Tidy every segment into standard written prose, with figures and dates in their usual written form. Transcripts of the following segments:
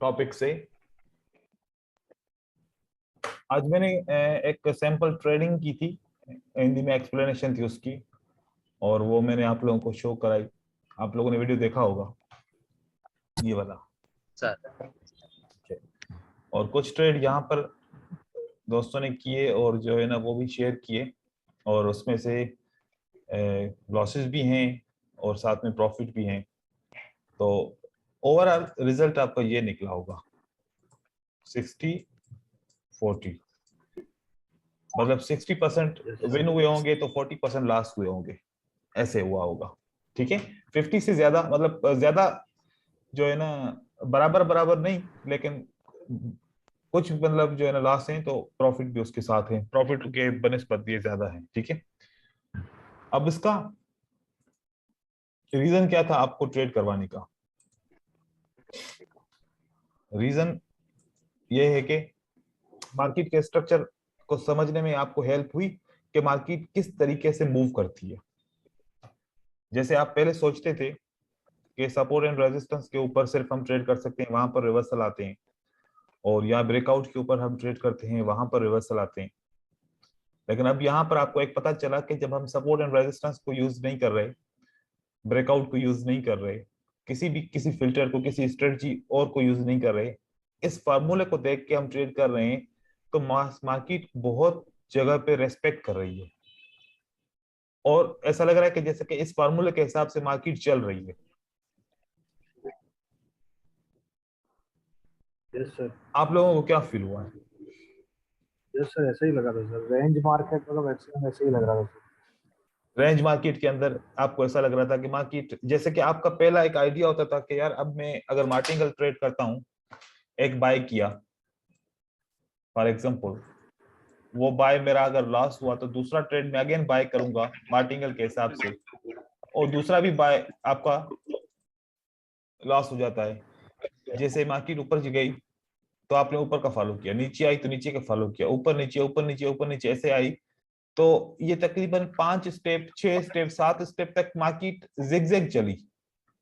Topic से। आज मैंने एक सैंपल ट्रेडिंग की थी, हिंदी में एक्सप्लेनेशन थी उसकी, और वो मैंने आप लोगों को शो कराई। आप लोगों ने वीडियो देखा होगा ये वाला सर। और कुछ ट्रेड यहाँ पर दोस्तों ने किए और जो है ना वो भी शेयर किए, और उसमें से लॉसेस भी हैं और साथ में प्रॉफिट भी हैं। तो ओवरऑल रिजल्ट आपका ये निकला होगा 60-40, मतलब 60% विन हुए होंगे तो 40% लॉस हुए होंगे, ऐसे हुआ होगा। ठीक है, 50 से ज्यादा, मतलब ज्यादा जो है ना बराबर बराबर नहीं, लेकिन कुछ मतलब जो है ना लॉस है तो प्रॉफिट भी उसके साथ है, प्रॉफिट के बनिस्बत ये ज्यादा है। ठीक है, अब इसका रीजन क्या था आपको ट्रेड करवाने का? रीजन ये है कि मार्केट के स्ट्रक्चर को समझने में आपको हेल्प हुई कि मार्केट किस तरीके से मूव करती है। जैसे आप पहले सोचते थे कि सपोर्ट एंड रेजिस्टेंस के ऊपर सिर्फ हम ट्रेड कर सकते हैं, वहां पर रिवर्सल आते हैं, और या ब्रेकआउट के ऊपर हम ट्रेड करते हैं, वहां पर रिवर्सल आते हैं। लेकिन अब यहाँ पर आपको एक पता चला कि जब हम सपोर्ट एंड रेजिस्टेंस को यूज नहीं कर रहे, ब्रेकआउट को यूज नहीं कर रहे, किसी फिल्टर को, किसी स्ट्रेटजी और को यूज नहीं कर रहे, इस फार्मूले को देख के हम ट्रेड कर रहे हैं, तो मार्केट बहुत जगह पे रेस्पेक्ट कर रही है, और ऐसा लग रहा है कि जैसे कि इस फार्मूले के हिसाब से मार्केट चल रही है। Yes sir. आप लोगों को क्या फील हुआ है? यस सर, ऐसा ही लगा था सर। रेंज मार्केट मतलब ऐसे ही लग रहा था सर। रेंज मार्केट के अंदर आपको ऐसा लग रहा था कि मार्केट, जैसे कि आपका पहला एक आइडिया होता था कि यार अब मैं अगर मार्टिंगल ट्रेड करता हूं, एक बाय किया फॉर एग्जांपल, वो बाय मेरा अगर लॉस हुआ तो दूसरा ट्रेड में अगेन बाय करूंगा मार्टिंगल के हिसाब से, और दूसरा भी बाय आपका लॉस हो जाता है। जैसे मार्केट ऊपर गई तो आपने ऊपर का फॉलो किया, नीचे आई तो नीचे का फॉलो किया, ऊपर नीचे ऊपर नीचे ऊपर नीचे ऐसे आई, तो ये तकरीबन 5 स्टेप 6 स्टेप 7 स्टेप तक मार्केट जिगजैग चली।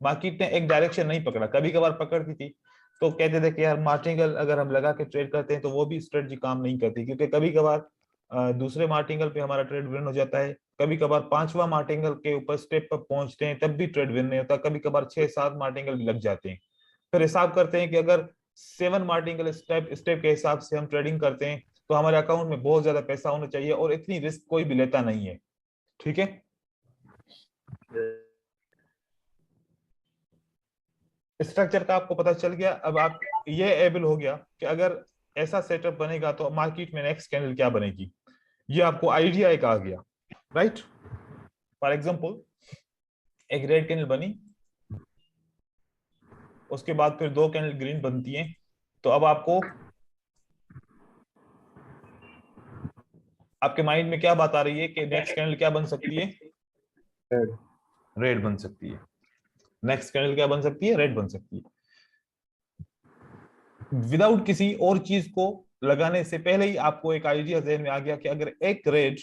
मार्केट ने एक डायरेक्शन नहीं पकड़ा, कभी कभार पकड़ती थी तो कहते थे कि यार मार्टिंगल अगर हम लगा के ट्रेड करते हैं तो वो भी स्ट्रेटजी काम नहीं करती, क्योंकि कभी कभार दूसरे मार्टिंगल पे हमारा ट्रेड विन हो जाता है, कभी कभार पांचवा मार्टिंगल के ऊपर स्टेप पर पहुंचते हैं तब भी ट्रेड विन नहीं होता, कभी कभार 6-7 मार्टिंगल भी लग जाते हैं। फिर हिसाब करते हैं कि अगर 7 मार्टिंगल स्टेप स्टेप के हिसाब से हम ट्रेडिंग करते हैं तो हमारे अकाउंट में बहुत ज्यादा पैसा होना चाहिए, और इतनी रिस्क कोई भी लेता नहीं है। ठीक है, स्ट्रक्चर का आपको पता चल गया। अब आप ये एबल हो गया कि अगर ऐसा सेटअप बनेगा तो मार्केट में नेक्स्ट कैंडल क्या बनेगी, ये आपको आइडिया एक आ गया, राइट? फॉर एग्जांपल एक रेड कैंडल बनी, उसके बाद फिर 2 कैंडल ग्रीन बनती हैं, तो अब आपको आपके माइंड में क्या बात आ रही है कि नेक्स्ट कैंडल क्या बन सकती है? रेड। रेड बन सकती है। नेक्स्ट कैंडल क्या बन सकती है? रेड बन सकती है। विदाउट किसी और चीज को लगाने से पहले ही आपको एक आइडिया जहन में आ गया कि अगर एक रेड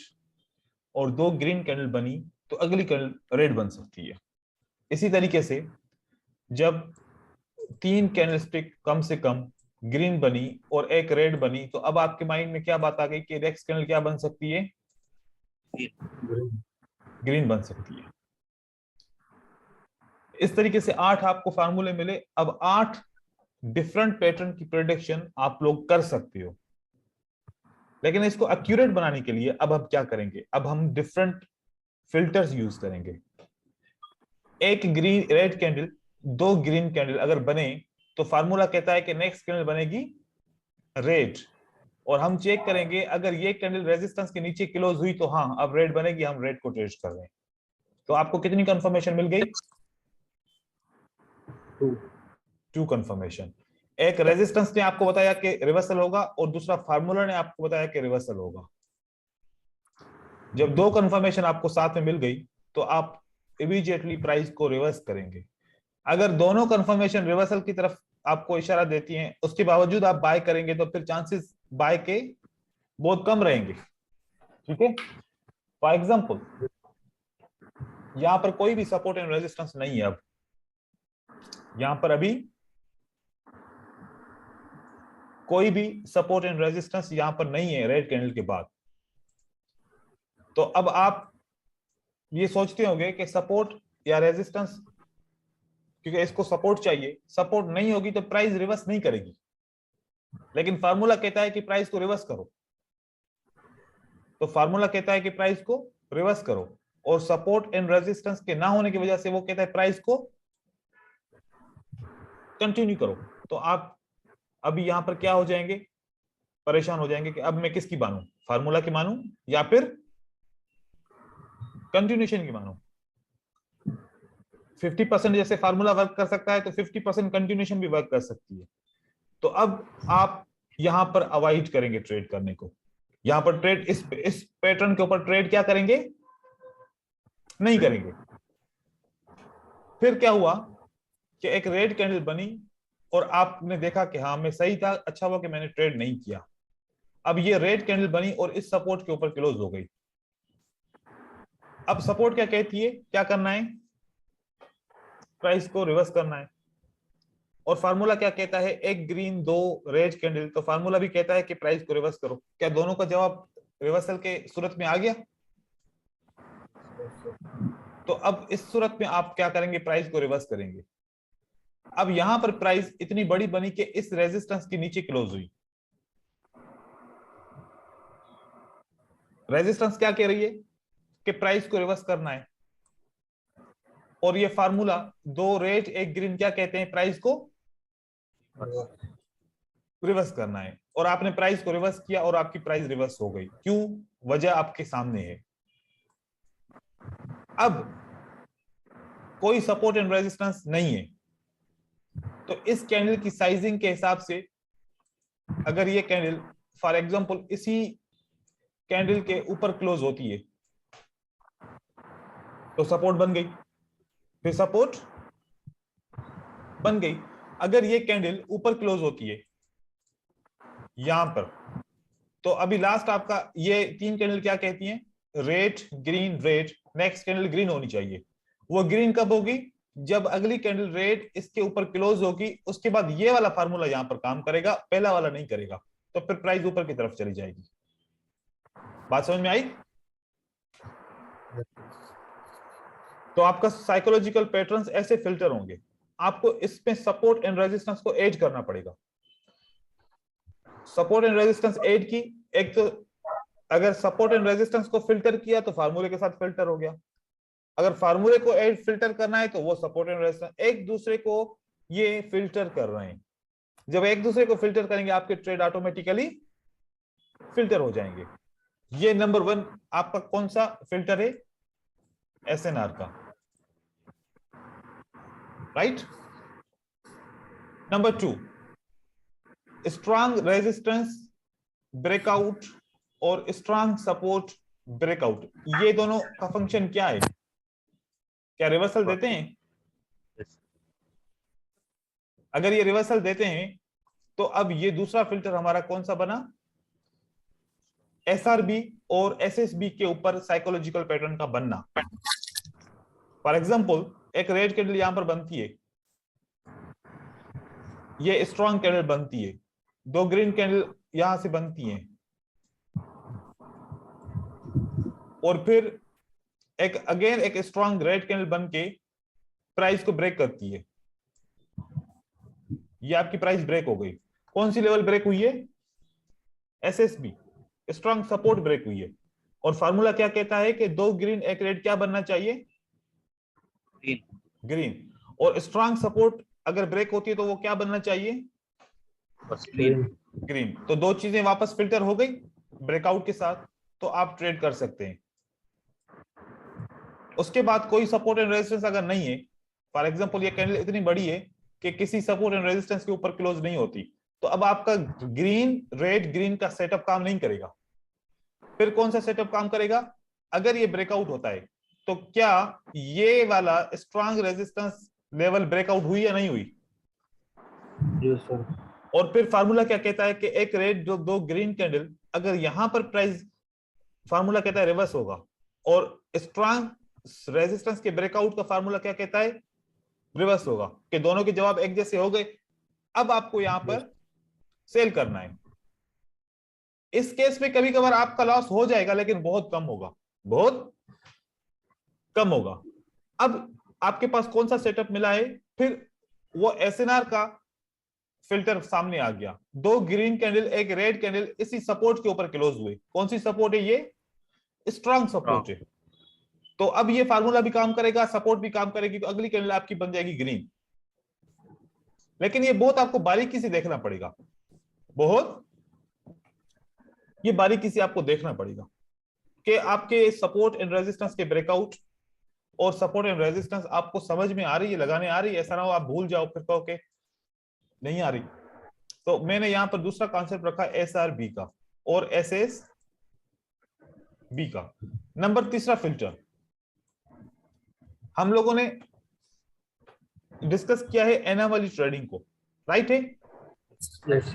और 2 ग्रीन कैंडल बनी तो अगली कैंडल रेड बन सकती है। इसी तरीके से जब 3 कैंडलस्टिक कम से कम ग्रीन बनी और एक रेड बनी, तो अब आपके माइंड में क्या बात आ गई कि नेक्स्ट कैंडल क्या बन सकती है? ग्रीन बन सकती है। इस तरीके से 8 आपको फार्मूले मिले। अब 8 डिफरेंट पैटर्न की प्रेडिक्शन आप लोग कर सकते हो, लेकिन इसको एक्यूरेट बनाने के लिए अब हम क्या करेंगे? अब हम डिफरेंट फिल्टर्स यूज करेंगे। एक green red candle, 2 green candle अगर बने तो फार्मूला कहता है कि नेक्स्ट कैंडल बनेगी रेड, और हम चेक करेंगे अगर ये कैंडल रेजिस्टेंस के नीचे क्लोज हुई तो हाँ अब रेड बनेगी, हम रेड को ट्रेड कर रहे हैं। तो आपको कितनी कंफर्मेशन मिल गई? 2 कंफर्मेशन। एक रेजिस्टेंस ने आपको बताया कि रिवर्सल होगा, और दूसरा फार्मूला ने आपको बताया कि रिवर्सल होगा। जब 2 कंफर्मेशन आपको साथ में मिल गई तो आप इमीडिएटली प्राइस को रिवर्स करेंगे। अगर दोनों कंफर्मेशन रिवर्सल की तरफ आपको इशारा देती हैं, उसके बावजूद आप बाय करेंगे तो फिर चांसेस बाय के बहुत कम रहेंगे। ठीक है, फॉर एग्जांपल यहां पर कोई भी सपोर्ट एंड रेजिस्टेंस नहीं है। अब यहां पर अभी कोई भी सपोर्ट एंड रेजिस्टेंस यहां पर नहीं है रेड कैंडल के बाद। तो अब आप ये सोचते होंगे कि सपोर्ट या रेजिस्टेंस, क्योंकि इसको सपोर्ट चाहिए, सपोर्ट नहीं होगी तो प्राइस रिवर्स नहीं करेगी, लेकिन फार्मूला कहता है कि प्राइस को रिवर्स करो। तो फार्मूला कहता है कि प्राइस को रिवर्स करो, और सपोर्ट एंड रेजिस्टेंस के ना होने की वजह से वो कहता है प्राइस को कंटिन्यू करो। तो आप अभी यहां पर क्या हो जाएंगे, परेशान हो जाएंगे कि अब मैं किसकी मानूं, फार्मूला की मानूं या फिर कंटिन्यूएशन की मानूं। 50% जैसे फार्मूला वर्क कर सकता है तो 50% कंटिन्यूएशन भी वर्क कर सकती है। तो अब आप यहां पर अवॉइड करेंगे ट्रेड करने को, यहां पर ट्रेड इस पैटर्न के ऊपर ट्रेड क्या करेंगे, नहीं करेंगे। फिर क्या हुआ कि एक रेड कैंडल बनी और आपने देखा कि हाँ मैं सही था, अच्छा हुआ कि मैंने ट्रेड नहीं किया। अब ये रेड कैंडल बनी और इस सपोर्ट के ऊपर क्लोज हो गई। अब सपोर्ट क्या कहती है, क्या करना है, प्राइस को रिवर्स करना है। और फार्मूला क्या कहता है, एक ग्रीन दो रेड कैंडल, तो फार्मूला भी कहता है कि प्राइस को रिवर्स करो। क्या दोनों का जवाब रिवर्सल के सूरत में आ गया? तो अब इस सूरत में आप क्या करेंगे, प्राइस को रिवर्स करेंगे। अब यहां पर प्राइस इतनी बड़ी बनी कि इस रेजिस्टेंस के नीचे क्लोज हुई। रेजिस्टेंस क्या कह रही है कि प्राइस को रिवर्स करना है, और ये फार्मूला दो रेड एक ग्रीन क्या कहते हैं, प्राइस को रिवर्स करना है। और आपने प्राइस को रिवर्स किया और आपकी प्राइस रिवर्स हो गई। क्यों? वजह आपके सामने है। अब कोई सपोर्ट एंड रेजिस्टेंस नहीं है, तो इस कैंडल की साइजिंग के हिसाब से अगर ये कैंडल फॉर एग्जांपल इसी कैंडल के ऊपर क्लोज होती है तो सपोर्ट बन गई, फिर सपोर्ट बन गई। अगर ये कैंडल ऊपर क्लोज होती है यहां पर, तो अभी लास्ट आपका ये तीन कैंडल क्या कहती हैं, red green red, next candle green होनी चाहिए। वो ग्रीन कब होगी, जब अगली कैंडल रेड इसके ऊपर क्लोज होगी, उसके बाद ये वाला फार्मूला यहां पर काम करेगा, पहला वाला नहीं करेगा, तो फिर प्राइस ऊपर की तरफ चली जाएगी। बात समझ में आई? तो आपका साइकोलॉजिकल पैटर्न्स ऐसे फिल्टर होंगे। आपको इसमें सपोर्ट एंड रेजिस्टेंस को ऐड करना पड़ेगा। सपोर्ट एंड रेजिस्टेंस ऐड की, एक तो अगर सपोर्ट एंड रेजिस्टेंस को फिल्टर किया तो फार्मूले के साथ फिल्टर हो गया। अगर फार्मूले को ऐड फिल्टर करना है तो वो सपोर्ट एंड रेजिस्टेंस एक दूसरे को ये फिल्टर कर रहे हैं। जब एक दूसरे को फिल्टर करेंगे आपके ट्रेड ऑटोमेटिकली फिल्टर हो जाएंगे। ये नंबर 1 आपका कौन सा फिल्टर है, एसएनआर का, right. Number 2, strong resistance breakout और स्ट्रांग सपोर्ट ब्रेकआउट, ये दोनों का फंक्शन क्या है, क्या रिवर्सल देते हैं? अगर ये रिवर्सल देते हैं तो अब ये दूसरा फिल्टर हमारा कौन सा बना, एसआरबी और एसएसबी के ऊपर साइकोलॉजिकल पैटर्न का बनना। फॉर एग्जांपल एक रेड कैंडल यहां पर बनती है, ये स्ट्रांग कैंडल बनती है, दो ग्रीन कैंडल यहां से बनती हैं, और फिर एक अगेन एक स्ट्रांग रेड कैंडल बन के प्राइस को ब्रेक करती है। ये आपकी प्राइस ब्रेक हो गई। कौन सी लेवल ब्रेक हुई है, एसएसबी, स्ट्रांग सपोर्ट ब्रेक हुई है। और फार्मूला क्या कहता है कि दो ग्रीन एक रेड क्या बनना चाहिए, ग्रीन। और स्ट्रांग सपोर्ट अगर ब्रेक होती है तो वो क्या बनना चाहिए, ग्रीन। तो दो चीजें वापस फिल्टर हो गई ब्रेकआउट के साथ, तो आप ट्रेड कर सकते हैं। उसके बाद कोई सपोर्ट एंड रेजिस्टेंस अगर नहीं है, फॉर एग्जांपल ये कैंडल इतनी बड़ी है कि किसी सपोर्ट एंड रेजिस्टेंस के ऊपर क्लोज नहीं होती, तो अब आपका ग्रीन रेड ग्रीन का सेटअप काम नहीं करेगा। फिर कौन सा सेटअप काम करेगा, अगर ये ब्रेकआउट होता है तो क्या ये वाला स्ट्रांग रेजिस्टेंस लेवल ब्रेकआउट हुई या नहीं हुई? Yes sir. और फिर फार्मूला क्या कहता है कि एक रेड जो दो ग्रीन कैंडल, अगर यहां पर प्राइस, फार्मूला कहता है रिवर्स होगा, और स्ट्रांग रेजिस्टेंस के ब्रेकआउट का फार्मूला क्या कहता है, रिवर्स होगा, कि दोनों के जवाब एक जैसे हो गए। अब आपको यहां पर सेल करना है। इस केस में कभी कभार आपका लॉस हो जाएगा, लेकिन बहुत कम होगा, बहुत कम होगा। अब आपके पास कौन सा सेटअप मिला है, फिर वो एसएनआर का फिल्टर सामने आ गया। दो ग्रीन कैंडल, एक रेड कैंडल इसी सपोर्ट के ऊपर क्लोज हुए। कौन सी सपोर्ट है ये? स्ट्रांग सपोर्ट है। तो अब ये फार्मूला भी काम करेगा, सपोर्ट भी काम करेगी, तो अगली कैंडल आपकी बन जाएगी ग्रीन। लेकिन ये बहुत आपको बारीकी से देखना पड़ेगा, बहुत ये बारीकी से आपको देखना पड़ेगा कि आपके सपोर्ट एंड रेजिस्टेंस के ब्रेकआउट और सपोर्ट एंड रेजिस्टेंस आपको समझ में आ रही है, लगाने आ रही है। ऐसा ना हो आप भूल जाओ फिर कहो के नहीं आ रही। तो मैंने यहां पर दूसरा कॉन्सेप्ट रखा SRB का और SSB का। नंबर तीसरा फिल्टर हम लोगों ने डिस्कस किया है एनामली ट्रेडिंग को, राइट है? यस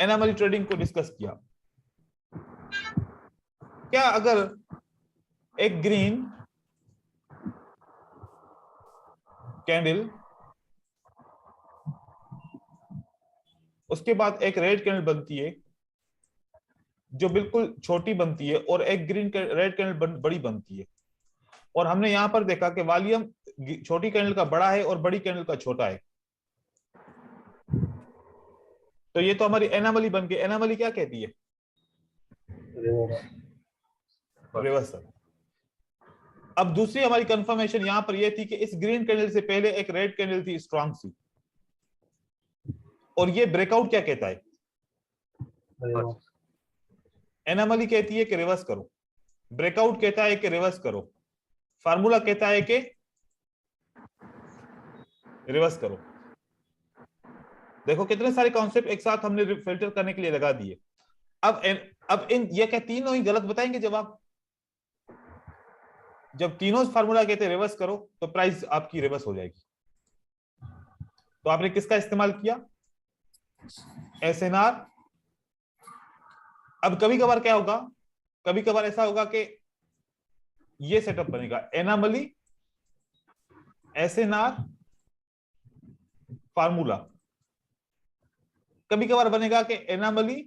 एनामली ट्रेडिंग को डिस्कस किया। क्या अगर एक ग्रीन कैंडल, उसके बाद एक रेड कैंडल बनती है जो बिल्कुल छोटी बनती है, और एक रेड कैंडल बड़ी बनती है, और हमने यहां पर देखा कि वॉल्यूम छोटी कैंडल का बड़ा है और बड़ी कैंडल का छोटा है, तो ये तो हमारी एनामली बन गई। एनामली क्या कहती है? रिवर्सल। अब दूसरी हमारी कंफर्मेशन यहां पर यह थी कि इस ग्रीन कैंडल से पहले एक रेड कैंडल थी स्ट्रांग सी, और ये ब्रेकआउट क्या कहता है? एनामली कहती है कि रिवर्स करो, ब्रेकआउट कहता है कि रिवर्स करो, फार्मूला कहता है कि रिवर्स करो। देखो कितने सारे कॉन्सेप्ट एक साथ हमने फिल्टर करने के लिए लगा दिए। अब इन ये क्या तीनों ही गलत बताएंगे जवाब? जब तीनों फार्मूला कहते हैं रिवर्स करो, तो प्राइस आपकी रिवर्स हो जाएगी। तो आपने किसका इस्तेमाल किया? SNR। अब कभी कभार क्या होगा, कभी कभार ऐसा होगा कि ये सेटअप बनेगा एनामली SNR फार्मूला। कभी कभार बनेगा कि एनामली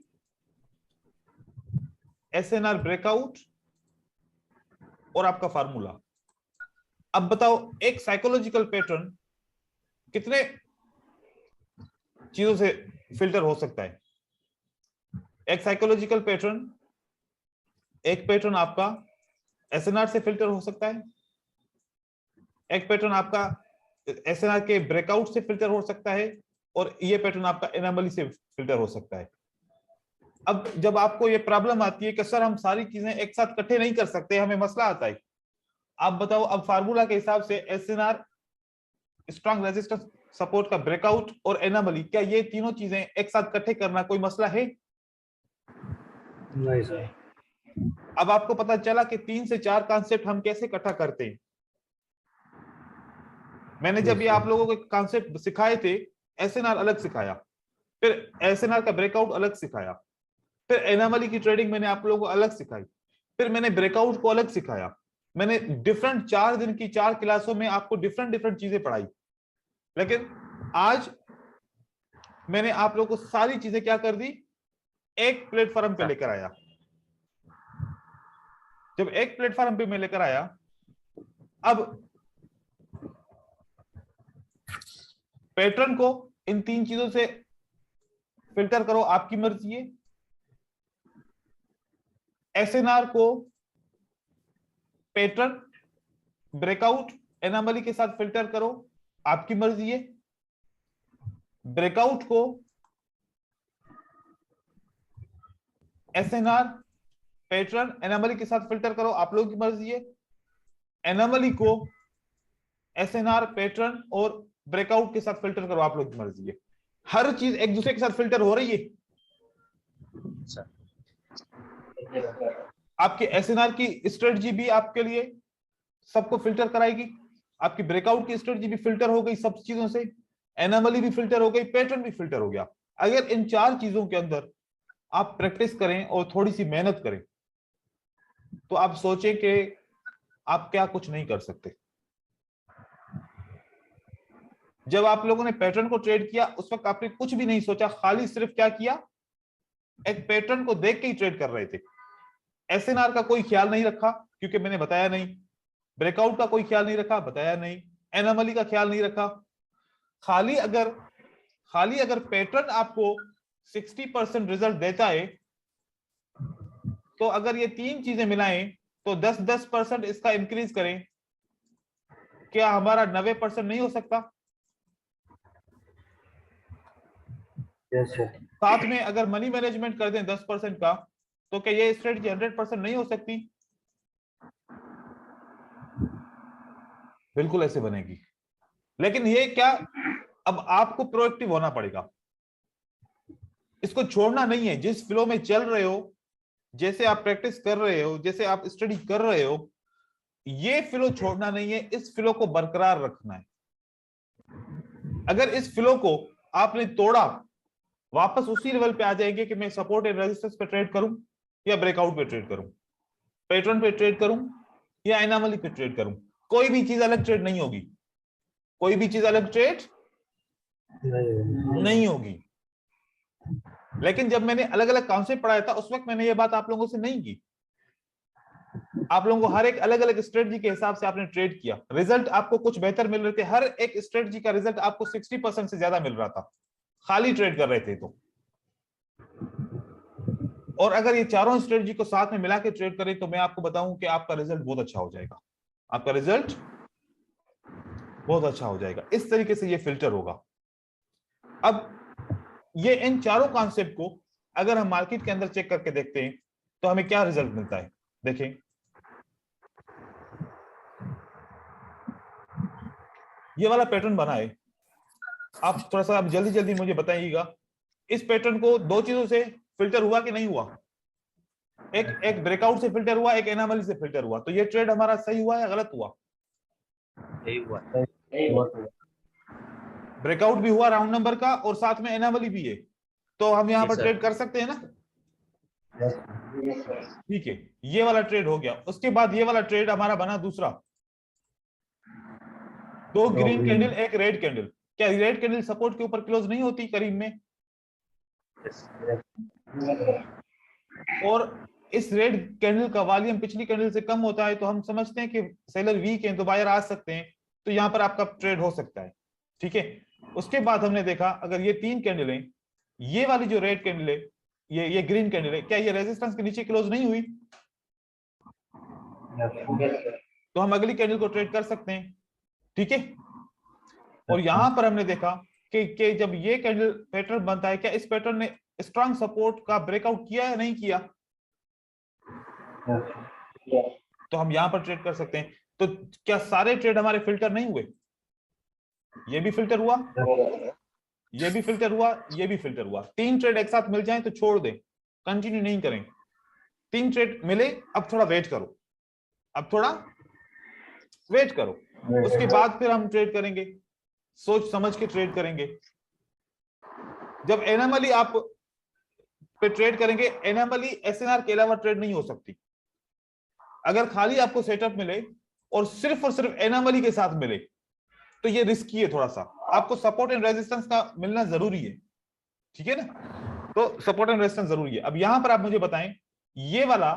SNR ब्रेकआउट और आपका फार्मूला। अब बताओ एक साइकोलॉजिकल पैटर्न कितने चीजों से फिल्टर हो सकता है? एक साइकोलॉजिकल पैटर्न, एक पैटर्न आपका SNR से फिल्टर हो सकता है, एक पैटर्न आपका SNR के ब्रेकआउट से फिल्टर हो सकता है, और ये पैटर्न आपका एनामली से फिल्टर हो सकता है। अब जब आपको ये प्रॉब्लम आती है कि सर हम सारी चीजें एक साथ इकट्ठे नहीं कर सकते, हमें मसला आता है, आप बताओ अब फार्मूला के हिसाब से SNR स्ट्रांग रेजिस्टेंस सपोर्ट का ब्रेकआउट और एनामली, क्या ये तीनों चीजें एक साथ इकट्ठे करना कोई मसला है? नहीं सर। अब आपको पता चला कि 3 से 4 कॉन्सेप्ट हम कैसे इकट्ठा करते हैं। मैंने जब ये आप लोगों को कॉन्सेप्ट सिखाए थे, SNR अलग सिखाया, फिर SNR का ब्रेकआउट अलग सिखाया, फिर एनामली की ट्रेडिंग मैंने आप लोगों को अलग सिखाई, फिर मैंने ब्रेकआउट को अलग सिखाया। मैंने डिफरेंट 4 दिन की 4 क्लासों में आपको डिफरेंट डिफरेंट चीजें पढ़ाई। लेकिन आज मैंने आप लोगों को सारी चीजें क्या कर दी, एक प्लेटफॉर्म पे लेकर आया। जब एक प्लेटफॉर्म पे मैं लेकर आया, अब पैटर्न को इन 3 चीजों से फिल्टर करो, आपकी मर्जी है। SNR को पैटर्न, ब्रेकआउट, एनामली के साथ फिल्टर करो, आपकी मर्जी है। ब्रेकआउट को SNR, पैटर्न, एनामली के साथ फिल्टर करो, आप लोगों की मर्जी है। एनामली को SNR, पैटर्न और ब्रेकआउट के साथ फिल्टर करो, आप लोगों की मर्जी है। हर चीज एक दूसरे के साथ फिल्टर हो रही है। आपकी SNR की स्ट्रेटजी भी आपके लिए सबको फिल्टर कराएगी, आपकी ब्रेकआउट की स्ट्रेटजी भी फिल्टर हो गई सब चीजों से, एनामली भी फिल्टर हो गई, पैटर्न भी फिल्टर हो गया। अगर इन 4 चीजों के अंदर आप प्रैक्टिस करें और थोड़ी सी मेहनत करें, तो आप सोचें कि आप क्या कुछ नहीं कर सकते। जब आप लोगों ने पैटर्न को ट्रेड किया उस वक्त आपने कुछ भी नहीं सोचा, खाली सिर्फ क्या किया, एक पैटर्न को देख के ही ट्रेड कर रहे थे। एसएनआर का कोई ख्याल नहीं रखा क्योंकि मैंने बताया नहीं, ब्रेकआउट का कोई ख्याल नहीं रखा, बताया नहीं, एनोमली का ख्याल नहीं रखा। खाली अगर पैटर्न आपको 60% रिजल्ट देता है, तो अगर ये तीन चीजें मिलाएं तो 10% इसका इंक्रीज करें, क्या हमारा 90% नहीं हो सकता? साथ में अगर मनी मैनेजमेंट कर दें 10% का, तो क्या ये स्ट्रेटजी 100% नहीं हो सकती? बिल्कुल ऐसे बनेगी। लेकिन ये क्या, अब आपको प्रोएक्टिव होना पड़ेगा, इसको छोड़ना नहीं है। जिस फ्लो में चल रहे हो, जैसे आप प्रैक्टिस कर रहे हो, जैसे आप स्टडी कर रहे हो, ये फ्लो छोड़ना नहीं है, इस फ्लो को बरकरार रखना है। अगर इस फ्लो को आपने तोड़ा, वापस उसी लेवल पे आ जाएंगे कि मैं सपोर्ट एंड रेजिस्टेंस पे ट्रेड करूं या ब्रेकआउट पे ट्रेड करूं, पैटर्न पे ट्रेड करूं या एनोमली पे ट्रेड करूं। कोई भी चीज अलग ट्रेड नहीं होगी, कोई भी चीज अलग ट्रेड नहीं होगी। लेकिन जब मैंने अलग अलग कॉन्सेप्ट पढ़ाया था उस वक्त मैंने ये बात आप लोगों से नहीं की। आप लोगों को हर एक अलग अलग स्ट्रेटजी के हिसाब से आपने ट्रेड किया, रिजल्ट आपको कुछ बेहतर मिल रहे थे, हर एक स्ट्रेटजी का रिजल्ट आपको 60% से ज्यादा मिल रहा था, खाली ट्रेड कर रहे थे तो। और अगर ये चारों स्ट्रेटजी को साथ में मिला के ट्रेड करें तो मैं आपको बताऊं कि आपका रिजल्ट बहुत अच्छा हो जाएगा, आपका रिजल्ट बहुत अच्छा हो जाएगा। इस तरीके से ये फिल्टर होगा। अब ये इन चारों कॉन्सेप्ट को अगर हम मार्केट के अंदर चेक करके देखते हैं तो हमें क्या रिजल्ट मिलता है, देखें। ये वाला पैटर्न बना है, आप थोड़ा सा आप जल्दी जल्दी मुझे बताइएगा, इस पैटर्न को दो चीजों से फिल्टर हुआ कि नहीं हुआ? एक ब्रेकआउट से फिल्टर हुआ, एक एनोमली से फिल्टर हुआ। तो ये ट्रेड हमारा सही हुआ या गलत हुआ? सही हुआ। ब्रेकआउट भी हुआ राउंड नंबर का और साथ में एनोमली भी है, तो हम यहाँ पर Yes, sir. ट्रेड कर सकते हैं ना? ठीक है, ये वाला ट्रेड हो गया। उसके बाद ये वाला ट्रेड हमारा बना दूसरा, दो ग्रीन कैंडल एक रेड कैंडल। क्या रेड कैंडल सपोर्ट के ऊपर क्लोज नहीं होती करीब में? और इस रेड कैंडल का वॉल्यूम पिछली कैंडल से कम होता है, तो हम समझते हैं कि सेलर वीक है तो बायर आ सकते हैं, तो यहां पर आपका ट्रेड हो सकता है। ठीक है, उसके बाद हमने देखा अगर ये तीन कैंडल है, ये वाली जो रेड कैंडल है, ये ग्रीन कैंडल है, क्या ये रेजिस्टेंस के नीचे क्लोज नहीं हुई? तो हम अगली कैंडल को ट्रेड कर सकते हैं। ठीक है, और यहां पर हमने देखा कि जब ये कैंडल पैटर्न बनता है, क्या इस पैटर्न ने स्ट्रांग सपोर्ट का ब्रेकआउट किया या नहीं किया? तो हम यहां पर ट्रेड कर सकते हैं। तो क्या सारे ट्रेड हमारे फिल्टर नहीं हुए? ये भी फिल्टर हुआ, ये भी फिल्टर हुआ, ये भी फिल्टर हुआ। तीन ट्रेड एक साथ मिल जाएं तो छोड़ दें, कंटिन्यू नहीं करें। तीन ट्रेड मिले, अब थोड़ा वेट करो, अब थोड़ा वेट करो, उसके बाद फिर हम ट्रेड करेंगे, सोच समझ के ट्रेड करेंगे। जब एनोमली आप पे ट्रेड करेंगे, एनोमली एसएनआर के अलावा ट्रेड नहीं हो सकती। अगर खाली आपको सेटअप मिले और सिर्फ एनोमली के साथ मिले तो ये रिस्की है थोड़ा सा, आपको सपोर्ट एंड रेजिस्टेंस का मिलना जरूरी है। ठीक है ना, तो सपोर्ट एंड रेजिस्टेंस जरूरी है। अब यहां पर आप मुझे बताएं, ये वाला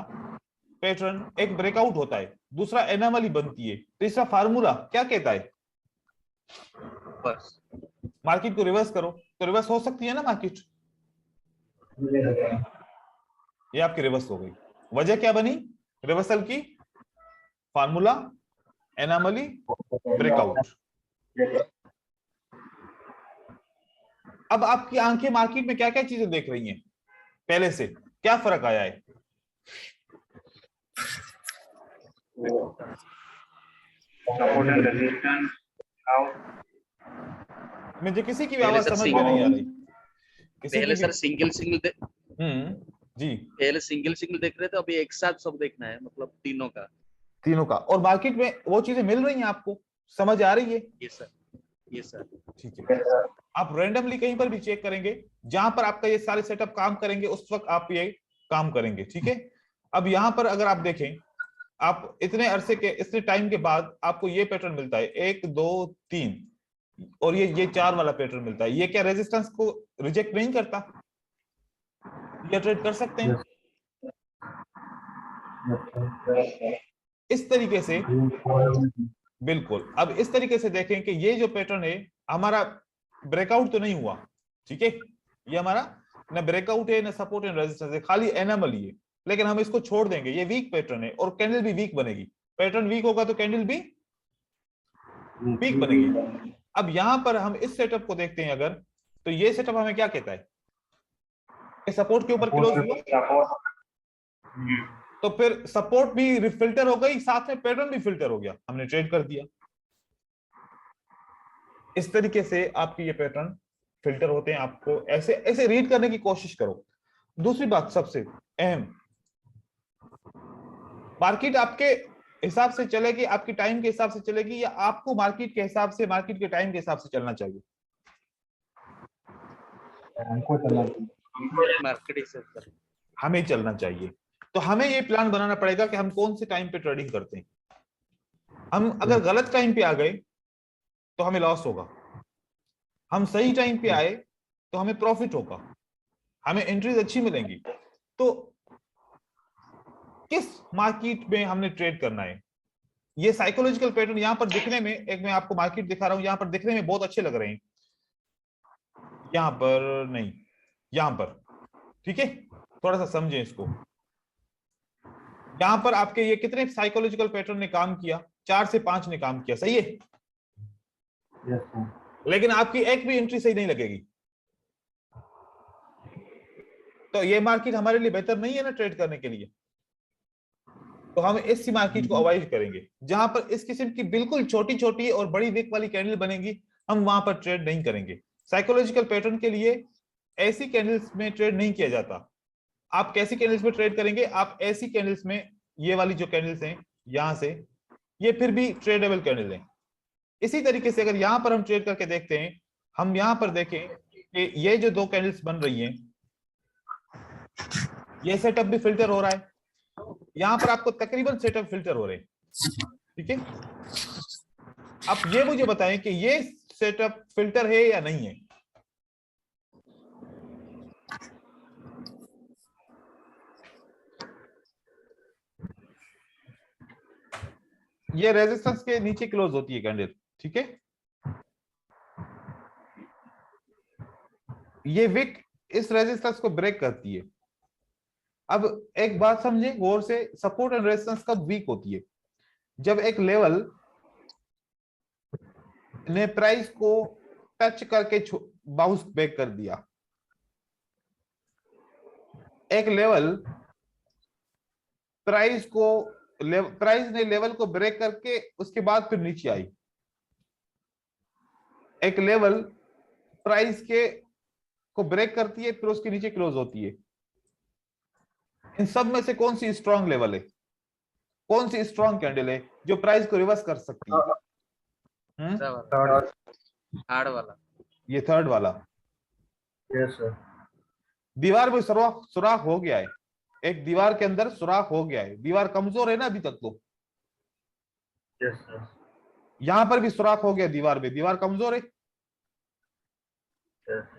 पैटर्न एक ब्रेकआउट होता है, दूसरा एनोमली बनती है, तीसरा फार्मूला क्या कहता है? मार्केट को रिवर्स करो, तो रिवर्स हो सकती है ना मार्केट? ये आपकी रिवर्स हो गई। वजह क्या बनी रिवर्सल की? Formula, anomaly, breakout. अब आपकी आंखें मार्केट में क्या क्या चीजें देख रही हैं, पहले से क्या फर्क आया है? मुझे किसी की भी आवाज समझ में नहीं आ रही। पहले सर सिंगल जी, पहले सिंगल देख रहे थे, अभी एक साथ सब देखना है, मतलब तीनों का। और मार्केट में वो चीजें मिल रही हैं, आपको समझ आ रही है? ये सर ठीक है। आप रैंडमली कहीं पर भी चेक करेंगे, जहां पर आपका ये सारे सेटअप काम करेंगे उस वक्त आप ये काम करेंगे। ठीक है, अब यहां पर अगर आप देखें, आप इतने अरसे के इतने टाइम के बाद आपको ये पैटर्न मिलता है, 1 2 3, और ये 4 वाला पैटर्न मिलता है, ये क्या रेजिस्टेंस को रिजेक्ट नहीं करता? ये ट्रेड कर सकते हैं इस तरीके से। बिल्कुल, अब इस तरीके से देखें कि ये जो पैटर्न है हमारा ब्रेकआउट तो नहीं हुआ, ठीक है, ये हमारा ना ब्रेकआउट है ना सपोर्ट एंड रेजिस्टेंस है, खाली एनोमली है, लेकिन हम इसको छोड़ देंगे, ये वीक पैटर्न है और कैंडल भी वीक बनेगी, पैटर्न वीक होगा तो कैंडल भी वीक बनेगी। अब यहां पर हम इस सेटअप को देखते हैं अगर, तो ये सेटअप हमें क्या कहता है कि सपोर्ट के ऊपर क्लोज हुआ, तो फिर सपोर्ट भी रिफिल्टर हो गई, साथ में पैटर्न भी फिल्टर हो गया, हमने ट्रेड कर दिया। इस तरीके से आपके ये पैटर्न फिल्टर होते हैं, आपको ऐसे ऐसे रीड करने की कोशिश करो। दूसरी बात सबसे अहम, मार्केट आपके हिसाब से चलेगी, आपकी टाइम के हिसाब से चलेगी, या आपको मार्केट के हिसाब से, मार्केट के टाइम के हिसाब से चलना चाहिए? हमको चलना चाहिए, मार्केट हिसाब से हमें चलना चाहिए। तो हमें ये प्लान बनाना पड़ेगा कि हम कौन से टाइम पे ट्रेडिंग करते हैं। हम अगर गलत टाइम पे आ गए तो हमें लॉस होगा, हम सही टाइम पे आए तो हमें प्रॉफिट होगा, हमें एंट्रीज अच्छी मिलेंगी। तो किस मार्केट में हमने ट्रेड करना है, ये साइकोलॉजिकल पैटर्न यहां पर दिखने में, एक मैं आपको मार्केट दिखा रहा हूं, यहां पर दिखने में बहुत अच्छे लग रहे हैं, यहां पर नहीं, यहां पर, ठीक है, थोड़ा सा समझें इसको। यहां पर आपके ये कितने साइकोलॉजिकल पैटर्न ने काम किया? 4 से 5 ने काम किया, सही है, यस सर, लेकिन आपकी एक भी एंट्री सही नहीं लगेगी, तो ये मार्केट हमारे लिए बेहतर नहीं है ना ट्रेड करने के लिए। तो हम इस मार्केट को अवॉइड करेंगे, जहां पर इस किस्म की बिल्कुल छोटी छोटी और बड़ी विक वाली कैंडल बनेगी, हम वहां पर ट्रेड नहीं करेंगे। साइकोलॉजिकल पैटर्न के लिए ऐसी कैंडल्स में ट्रेड नहीं किया जाता। आप कैसी कैंडल्स में ट्रेड करेंगे? आप ऐसी कैंडल्स में, ये वाली जो कैंडल्स हैं यहां से, ये फिर भी ट्रेडेबल कैंडल है। इसी तरीके से अगर यहां पर हम ट्रेड करके देखते हैं, हम यहां पर देखें कि ये जो 2 कैंडल्स बन रही हैं, ये सेटअप भी फिल्टर हो रहा है, यहां पर आपको तकरीबन सेटअप फिल्टर हो रहे हैं, ठीक है। आप ये मुझे बताएं कि ये सेटअप फिल्टर है या नहीं है? ये रेजिस्टेंस के नीचे क्लोज होती है कैंडल, ठीक है, ये विक इस रेजिस्टेंस को ब्रेक करती है। अब एक बात समझे गौर से, सपोर्ट एंड रेजिस्टेंस कब वीक होती है? जब एक लेवल ने प्राइस को टच करके बाउंस बैक कर दिया, एक लेवल प्राइस ने लेवल को ब्रेक करके उसके बाद फिर नीचे आई, एक लेवल प्राइस के को ब्रेक करती है फिर उसके नीचे क्लोज होती है। इन सब में से कौन सी स्ट्रॉन्ग लेवल है, कौन सी स्ट्रॉन्ग कैंडल है जो प्राइस को रिवर्स कर सकती है? हार्ड वाला, ये थर्ड वाला। यस सर, दीवार में सुराख हो गया है, एक दीवार के अंदर सुराख हो गया है, दीवार कमजोर है ना अभी तक, तो यस सर, यहां पर भी सुराख हो गया दीवार में, दीवार कमजोर है,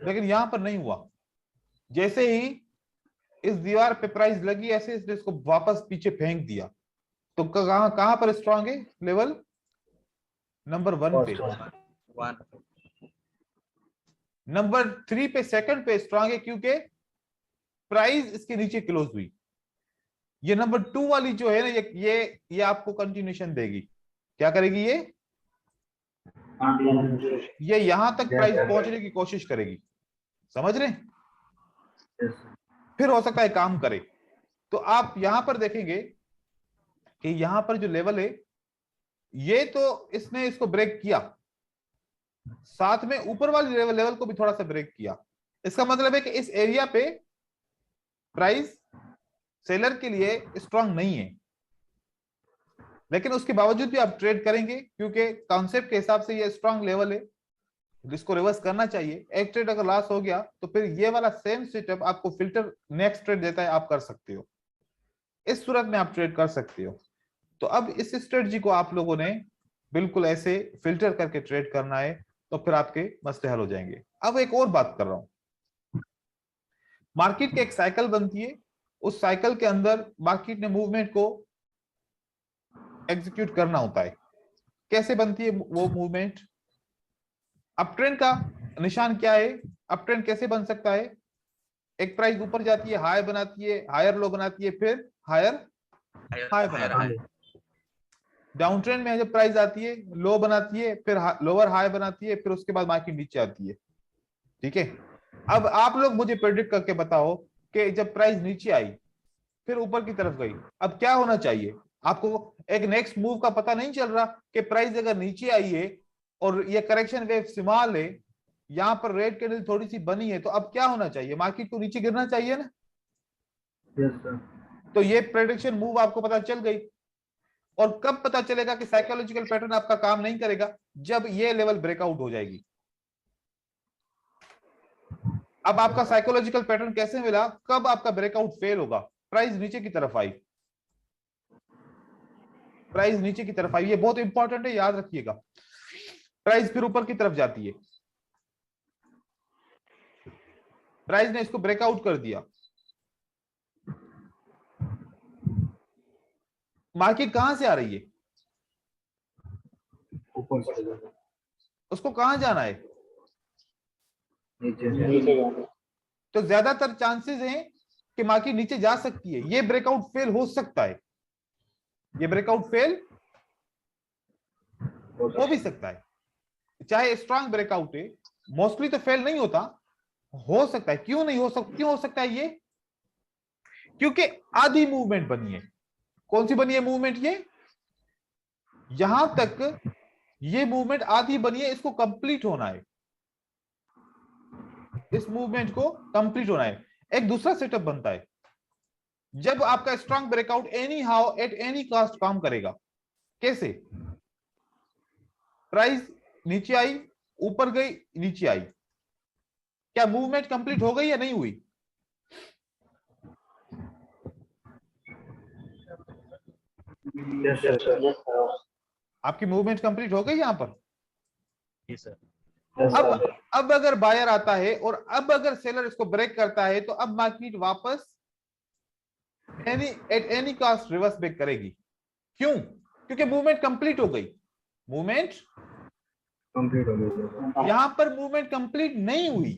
लेकिन यहां पर नहीं हुआ। जैसे ही इस दीवार पे प्राइस लगी, ऐसे इसने इसको वापस पीछे फेंक दिया, तो कहां पर स्ट्रांग है लेवल? नंबर 1 पे, नंबर 3 पे, सेकंड पे स्ट्रांग है, क्योंकि प्राइस इसके नीचे क्लोज हुई। ये नंबर 2 वाली जो है ना, ये आपको कंटिन्यूएशन देगी, क्या करेगी ये यहां तक प्राइस पहुंचने की कोशिश करेगी, समझ रहे? फिर हो सकता है काम करे। तो आप यहां पर देखेंगे कि यहां पर जो लेवल है, ये तो इसने इसको ब्रेक किया, साथ में ऊपर वाली लेवल को भी थोड़ा सा ब्रेक किया। इसका मतलब है कि इस एरिया पे प्राइस सेलर के लिए स्ट्रांग नहीं है, लेकिन उसके बावजूद भी आप ट्रेड करेंगे, क्योंकि कॉन्सेप्ट के हिसाब से ये स्ट्रांग लेवल है जिसको रिवर्स करना चाहिए। एक ट्रेड अगर लॉस हो गया तो फिर ये वाला सेम सेटअप आपको फिल्टर नेक्स्ट ट्रेड देता है, आप कर सकते हो, इस सूरत में आप ट्रेड कर सकते हो। तो अब इस स्ट्रेटजी को आप लोगों ने बिल्कुल ऐसे फिल्टर करके ट्रेड करना है, तो फिर आपके मसले हल हो जाएंगे। अब एक और बात कर रहा हूं, मार्केट की एक साइकिल बनती है, उस साइकिल के अंदर मार्केट ने मूवमेंट को एग्जीक्यूट करना होता है। कैसे बनती है वो मूवमेंट? अप ट्रेंड का निशान क्या है? अप ट्रेंड कैसे बन सकता है? एक प्राइस ऊपर जाती है, हाई बनाती है, हायर लो बनाती है, फिर हायर हाई बनाती है। डाउन ट्रेंड में जब प्राइस आती है, लो बनाती है, फिर लोअर हाई बनाती है, फिर उसके बाद मार्केट नीचे आती है। ठीक है, अब आप लोग मुझे प्रेडिक्ट करके बताओ कि जब प्राइस नीचे आई फिर ऊपर की तरफ गई, अब क्या होना चाहिए? आपको एक नेक्स्ट मूव का पता नहीं चल रहा कि प्राइस अगर नीचे आई है और ये करेक्शन वेव स्मॉल है, यहां पर रेड कैंडल थोड़ी सी बनी है, तो अब क्या होना चाहिए? मार्केट को नीचे गिरना चाहिए ना। Yes sir. तो ये प्रेडिक्शन मूव आपको पता चल गई। और कब पता चलेगा कि साइकोलॉजिकल पैटर्न आपका काम नहीं करेगा? जब ये लेवल ब्रेकआउट हो जाएगी। अब आपका साइकोलॉजिकल पैटर्न कैसे मिला? कब आपका ब्रेकआउट फेल होगा? प्राइस नीचे की तरफ आई, प्राइस नीचे की तरफ आई, ये बहुत इंपॉर्टेंट है, याद रखिएगा। प्राइस फिर ऊपर की तरफ जाती है, प्राइस ने इसको ब्रेकआउट कर दिया, मार्केट कहां से आ रही है? ऊपर से जाना, उसको कहां जाना है? नीचे तो ज्यादातर चांसेस हैं कि मार्केट नीचे जा सकती है। ये ब्रेकआउट फेल हो सकता है, ये ब्रेकआउट फेल हो भी सकता है, चाहे स्ट्रांग ब्रेकआउट है। मोस्टली तो फेल नहीं होता, हो सकता है। क्यों नहीं हो सकता? क्यों हो सकता है ये? क्योंकि आधी मूवमेंट बनी है। कौन सी बनी है मूवमेंट? ये यहां तक ये मूवमेंट आधी बनी है, इसको कंप्लीट होना है, इस मूवमेंट को कंप्लीट होना है। एक दूसरा सेटअप बनता है जब आपका strong breakout any how at any cost काम करेगा। कैसे? प्राइस नीचे आई, ऊपर गई, नीचे आई, क्या मूवमेंट कंप्लीट हो गई या नहीं हुई? Yes sir. आपकी मूवमेंट कंप्लीट हो गई यहां पर। Yes sir. अब अगर बायर आता है और अब अगर सेलर इसको ब्रेक करता है, तो अब मार्केट वापस at any cost reverse back करेगी। क्यों? क्योंकि मूवमेंट कंप्लीट हो गई। मूवमेंट कंप्लीट हो गया। यहां पर मूवमेंट कंप्लीट नहीं हुई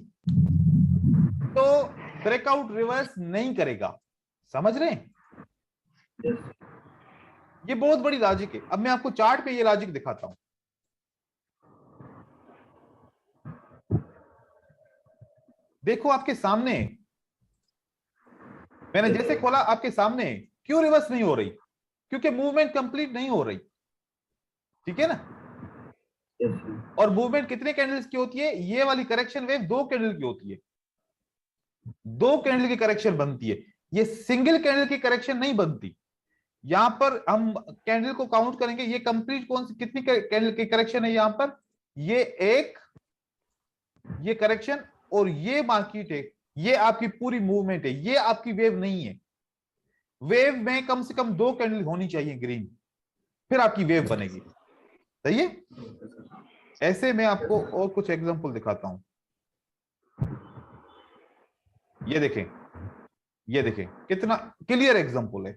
तो ब्रेकआउट रिवर्स नहीं करेगा। समझ रहे हैं? यस ये बहुत बड़ी लॉजिक है। अब मैं आपको चार्ट पे ये लॉजिक दिखाता हूं। देखो आपके सामने, मैंने जैसे खोला आपके सामने, क्यों रिवर्स नहीं हो रही? क्योंकि मूवमेंट कंप्लीट नहीं हो रही। ठीक है ना? यस और मूवमेंट कितने कैंडल्स की होती है? ये वाली करेक्शन वेव 2 कैंडल की होती है, 2 कैंडल की करेक्शन बनती है। ये सिंगल कैंडल की करेक्शन नहीं बनती। यहां पर हम कैंडल को काउंट करेंगे, ये कंप्लीट कौन सी कितनी कैंडल की करेक्शन है यहां पर? ये एक, ये करेक्शन, और ये मार्केट है, ये आपकी पूरी मूवमेंट है, ये आपकी वेव नहीं है। वेव में कम से कम 2 कैंडल होनी चाहिए ग्रीन, फिर आपकी वेव बनेगी। सही है? ऐसे मैं आपको और कुछ एग्जांपल दिखाता हूं। ये देखें, ये देखें, कितना क्लियर एग्जांपल है।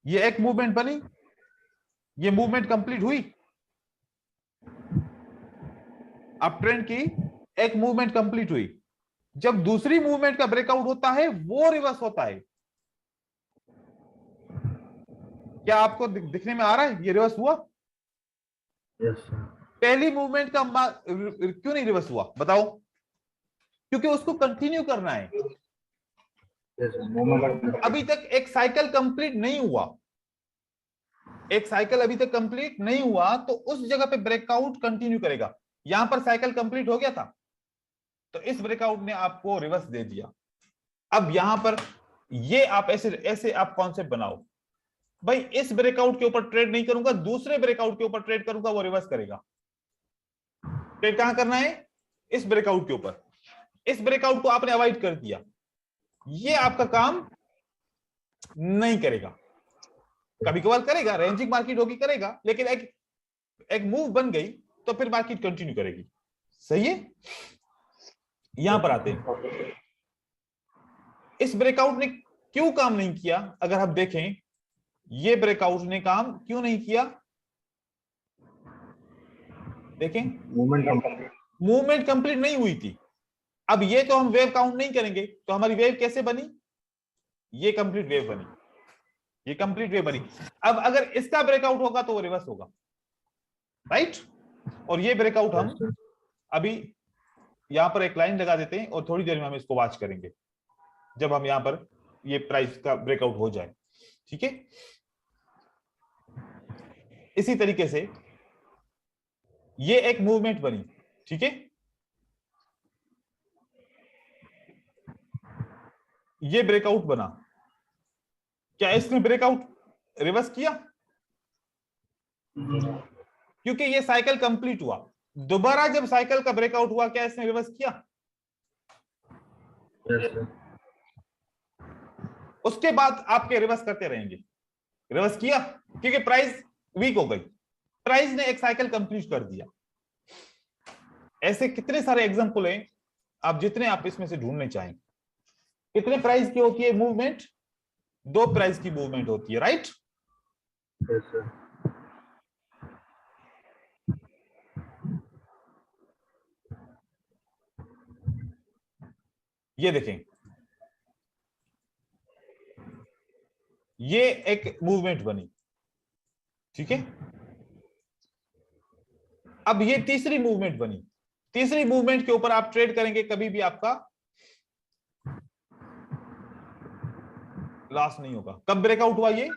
ये एक मूवमेंट बनी, ये मूवमेंट कंप्लीट हुई, अप ट्रेंड की एक मूवमेंट कंप्लीट हुई। जब दूसरी मूवमेंट का ब्रेकआउट होता है, वो रिवर्स होता है। क्या आपको दिखने में आ रहा है ये रिवर्स हुआ? यस पहली मूवमेंट का क्यों नहीं रिवर्स हुआ बताओ? क्योंकि उसको कंटिन्यू करना है। यस मोमेंट अभी तक एक साइकिल कंप्लीट नहीं हुआ, एक साइकिल अभी तक कंप्लीट नहीं हुआ, तो उस जगह पे ब्रेकआउट कंटिन्यू करेगा। यहां पर साइकिल कंप्लीट हो गया था, तो इस ब्रेकआउट ने आपको रिवर्स दे दिया। अब यहां पर ये आप ऐसे ऐसे आप कॉन्सेप्ट बनाओ, भाई इस ब्रेकआउट के ऊपर ट्रेड नहीं करूंगा, दूसरे ब्रेकआउट के ऊपर ट्रेड करूंगा, वो रिवर्स करेगा। ट्रेड कहां करना है? इस ब्रेकआउट के ऊपर। इस ब्रेकआउट को आपने अवॉइड कर दिया, ये आपका काम नहीं करेगा। कभी कभार करेगा, रेंजिंग मार्केट होगी करेगा, लेकिन एक मूव बन गई तो फिर मार्केट कंटिन्यू करेगी। सही है। यहां पर आते हैं, इस ब्रेकआउट ने क्यों काम नहीं किया? अगर आप देखें, ये ब्रेकआउट ने काम क्यों नहीं किया? देखें, मूवमेंट कंप्लीट नहीं हुई थी। अब ये तो हम वेव काउंट नहीं करेंगे, तो हमारी वेव कैसे बनी? ये कंप्लीट वेव बनी, ये कंप्लीट वेव बनी। अब अगर इसका ब्रेकआउट होगा तो वो रिवर्स होगा, राइट? और ये ब्रेकआउट हम अभी यहां पर एक लाइन लगा देते हैं और थोड़ी देर में हम इसको वॉच करेंगे, जब हम यहां पर ये प्राइस का ब्रेकआउट हो जाए, ठीक है। इसी तरीके से ये एक मूवमेंट बनी, ठीक है। ये ब्रेकआउट बना, क्या इसने ब्रेकआउट रिवर्स किया? क्योंकि ये साइकिल कंप्लीट हुआ। दोबारा जब साइकिल का ब्रेकआउट हुआ, क्या इसने रिवर्स किया? उसके बाद आपके रिवर्स करते रहेंगे। रिवर्स किया क्योंकि प्राइस वीक हो गई, प्राइस ने एक साइकिल कंप्लीट कर दिया। ऐसे कितने सारे एग्जांपल हैं, आप जितने आप इसमें से ढूंढने चाहें। कितने प्राइस की होती है मूवमेंट? 2 प्राइस की मूवमेंट होती है, राइट? ये देखें, ये एक मूवमेंट बनी, ठीक है। अब ये तीसरी मूवमेंट बनी। तीसरी मूवमेंट के ऊपर आप ट्रेड करेंगे, कभी भी आपका लॉस नहीं होगा। कब ब्रेकआउट हुआ? ये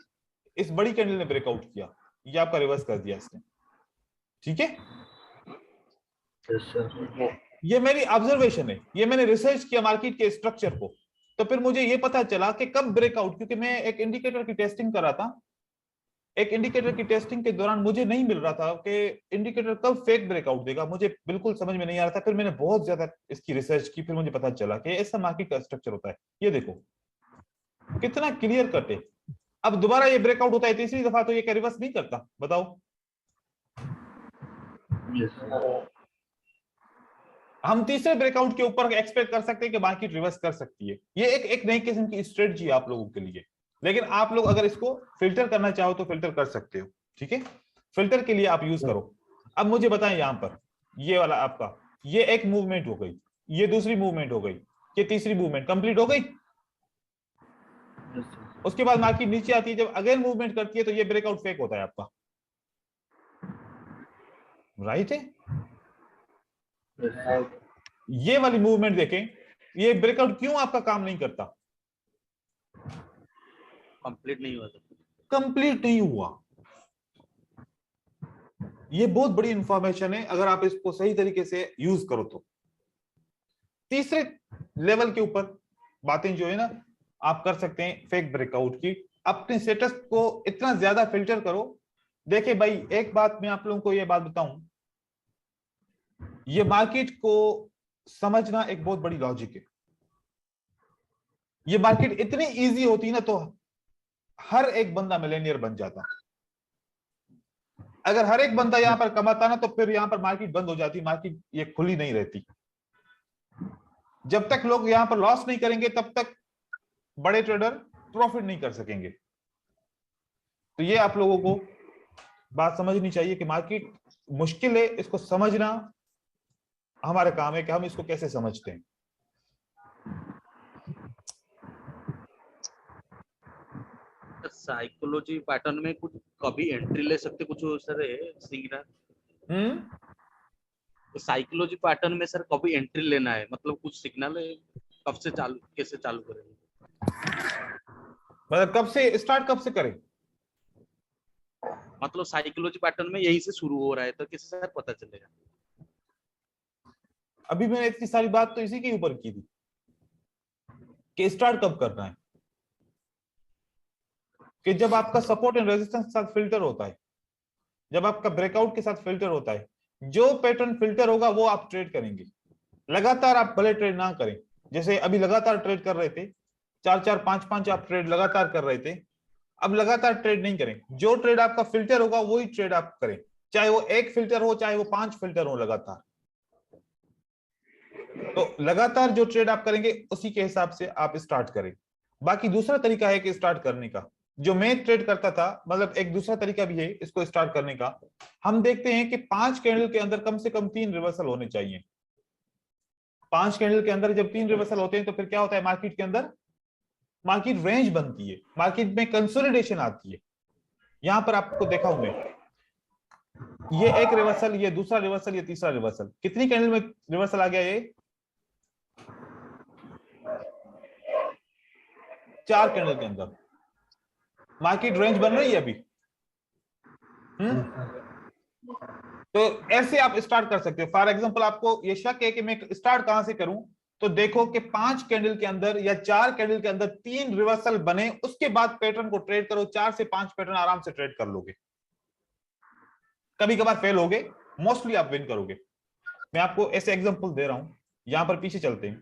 इस बड़ी कैंडल ने ब्रेकआउट किया, ये आपका रिवर्स कर दिया इसने, ठीक है। ये मेरी ऑब्जर्वेशन है, ये मैंने रिसर्च किया मार्केट के स्ट्रक्चर को, तो फिर मुझे ये पता चला कि कब ब्रेकआउट, क्योंकि मैं एक इंडिकेटर की टेस्टिंग कर रहा था। एक इंडिकेटर की टेस्टिंग के दौरान मुझे नहीं मिल रहा था कि इंडिकेटर कब फेक ब्रेकआउट देगा, मुझे बिल्कुल समझ में नहीं आ रहा था। फिर मैंने बहुत ज्यादा इसकी रिसर्च की, फिर मुझे पता चला कि ऐसा मार्केट का स्ट्रक्चर होता है। ये देखो कितना क्लियर कट है। अब दोबारा ये ब्रेकआउट होता है तीसरी दफा, तो ये क्या रिवर्स नहीं करता? बताओ। हम तीसरे ब्रेकआउट के ऊपर एक्सपेक्ट कर सकते हैं कि मार्केट रिवर्स कर सकती है। ये एक नई किस्म की स्ट्रेटजी है आप लोगों के लिए, लेकिन आप लोग अगर इसको फिल्टर करना चाहो तो फिल्टर कर सकते हो, ठीक है। फिल्टर के लिए आप यूज करो। अब मुझे बताएं, यहां पर ये वाला आपका, ये एक मूवमेंट हो गई, ये दूसरी मूवमेंट हो गई, ये तीसरी मूवमेंट कंप्लीट हो गई। उसके बाद मार्केट नीचे आती है, जब अगेन मूवमेंट करती है तो ये ब्रेकआउट फेक होता है आपका, राइट है। ये वाली मूवमेंट देखें, ये ब्रेकआउट क्यों आपका काम नहीं करता? कंप्लीट नहीं हुआ था। कंप्लीट नहीं हुआ। ये बहुत बड़ी इंफॉर्मेशन है, अगर आप इसको सही तरीके से यूज करो तो। तीसरे लेवल के ऊपर बातें जो है ना, आप कर सकते हैं फेक ब्रेकआउट की। अपने स्टेटस को इतना ज्यादा फिल्टर करो। देखिए भाई, एक बात मैं आप लोगों को ये बात बताऊं, ये मार्केट को समझना एक बहुत बड़ी लॉजिक है। ये मार्केट इतनी इजी होती ना तो हर एक बंदा मिलेनियर बन जाता। अगर हर एक बंदा यहां पर कमाता ना, तो फिर यहां पर मार्केट बंद हो जाती, मार्केट ये खुली नहीं रहती। जब तक लोग यहां पर लॉस नहीं करेंगे, तब तक बड़े ट्रेडर प्रॉफिट नहीं कर सकेंगे। तो ये आप लोगों को बात समझनी चाहिए कि मार्केट मुश्किल है, इसको समझना हमारा काम है कि हम इसको कैसे समझते हैं। साइकोलॉजी पैटर्न में कुछ कभी एंट्री ले सकते, कुछ सर है सिंगरा? तो साइकोलॉजी पैटर्न में सर कभी एंट्री लेना है, मतलब कुछ सिग्नल है, कब से चालू, कैसे चालू करेंगे? मतलब कब से स्टार्ट, कब से करें? मतलब साइकोलॉजी पैटर्न में यहीं से शुरू हो रहा है, तो कैसे सर पता चलेगा? अभी मैंने इतनी सारी बात तो इसी के ऊपर की थी कि स्टार्ट कब करना है। कि जब आपका सपोर्ट एंड रेजिस्टेंस के साथ फिल्टर होता है, जब आपका ब्रेकआउट के साथ फिल्टर होता है, जो पैटर्न फिल्टर होगा वो आप ट्रेड करेंगे। लगातार आप भले ट्रेड ना करें, जैसे अभी लगातार ट्रेड कर रहे थे, 4-4 5-5 आप ट्रेड लगातार कर रहे थे, अब लगातार ट्रेड नहीं करें। जो ट्रेड आपका फिल्टर होगा वही ट्रेड आप करें, चाहे वो एक फिल्टर हो, चाहे वो 5 फिल्टर हो लगातार। तो लगातार जो ट्रेड आप करेंगे उसी के हिसाब से आप स्टार्ट करें। बाकी दूसरा तरीका है कि स्टार्ट करने का, जो मैं ट्रेड करता था, मतलब एक दूसरा तरीका भी है इसको स्टार्ट करने का। हम देखते हैं कि 5 कैंडल के अंदर कम से कम 3 रिवर्सल होने चाहिए। 5 कैंडल के अंदर जब 3 रिवर्सल होते हैं तो फिर क्या होता है मार्केट के अंदर, मार्केट रेंज बनती है, मार्केट में कंसोलिडेशन आती है। यहां पर आपको देखा हूं मैं, ये एक रिवर्सल, ये दूसरा रिवर्सल, ये तीसरा रिवर्सल, कितनी कैंडल में रिवर्सल आ गया, ये 4 कैंडल के अंदर मार्केट रेंज बन रही है अभी। तो ऐसे आप स्टार्ट कर सकते हो। फॉर एग्जांपल आपको ये शक है कि मैं स्टार्ट कहां से करूं, तो देखो कि 5 कैंडल के अंदर या 4 कैंडल के अंदर 3 रिवर्सल बने, उसके बाद पैटर्न को ट्रेड करो। 4 से 5 पैटर्न आराम से ट्रेड कर लोगे, कभी कभार फेल होगे, मोस्टली आप विन करोगे। मैं आपको ऐसे एग्जांपल दे रहा हूं। यहां पर पीछे चलते हैं,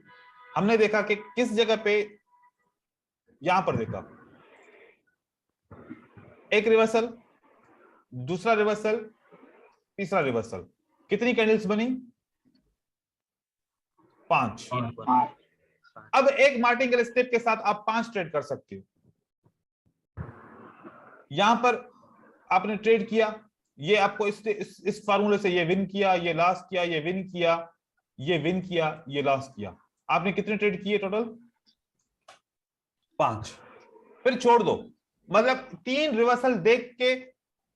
हमने देखा कि किस जगह पे, यहां पर देखा एक रिवर्सल, दूसरा रिवर्सल, तीसरा रिवर्सल, कितनी कैंडल्स बनी, 5। अब एक मार्टिंगल स्टेप के साथ आप 5 ट्रेड कर सकते हो। यहां पर आपने ट्रेड किया, ये आपको इस फार्मूले से ये विन किया, ये लॉस किया, ये विन किया, ये विन किया, ये लॉस किया। आपने कितने ट्रेड किए टोटल, 5। फिर छोड़ दो, मतलब 3 रिवर्सल देख के